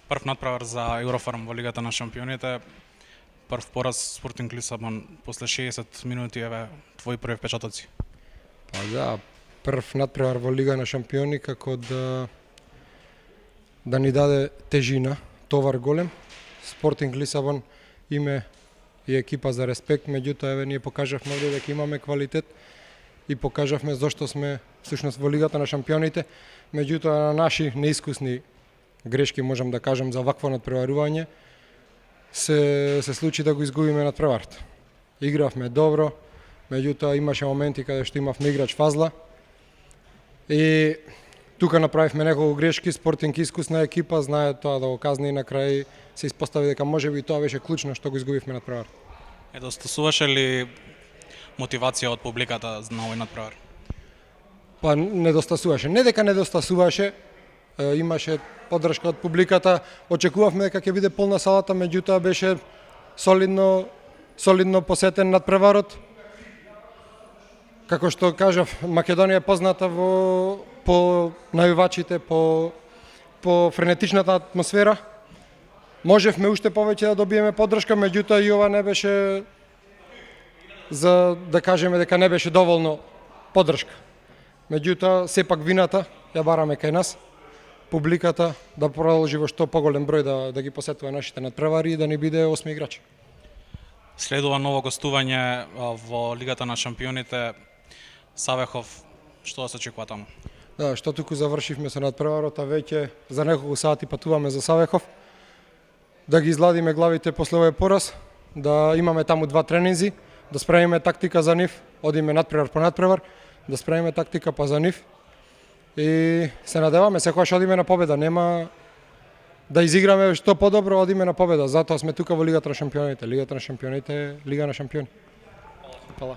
Прв надпревар за Еврофарм во Лигата на шампионите. Прв пораз Спортинг Лисабон после 60 минути, еве твои први впечатоци. Па да, прв надпревар во Лига на шампиони како да ни даде тежина, товар голем. Спортинг Лисабон име и екипа за респект, меѓутоа еве ние покажавме овде дека имаме квалитет и покажавме зошто сме всушност во Лигата на шампионите, меѓутоа на наши неискусни грешки, можам да кажам, за вакво надпреварување, се случи да го изгубиме надпреварот. Игравме добро, меѓутоа имаше моменти каде што имавме играч фазла и тука направивме неколку грешки. Спортинг искусна екипа, знае тоа да го казни и на крај се испостави дека можеби тоа беше клучно што го изгубивме надпреварот. Недостасуваше ли мотивација од публиката на овој надпревар? Па недостасуваше. Не дека недостасуваше, имаше поддршка од публиката, очекувавме дека ќе биде полна салата, меѓутоа беше солидно посетен надпреварот. Како што кажав, Македонија е позната по најувачите, по френетичната атмосфера. Можевме уште повеќе да добиеме поддршка, меѓутоа и ова не беше за да кажеме дека не беше доволно поддршка. Меѓутоа, сепак вината ја бараме кај нас. Публиката да продолжи во што поголем број да ги посетува нашите надпревари и да ни биде 8 играч. Следува ново гостување во Лигата на шампионите. Савехов, што да се очекува таму? Да, што туку завршивме со надпреварот, а веќе за неколку сати патуваме за Савехов. Да ги изладиме главите после овој пораз, да имаме таму 2 тренинзи, да спремиме тактика за нив, одиме надпревар по надпревар, да спремиме тактика па за нив. И се надеваме секогаш одиме на победа, нема да изиграме што подобро, одиме на победа. Затоа сме тука во Лигата на шампионите. Лигата на шампионите е Лига на шампиони. Фала.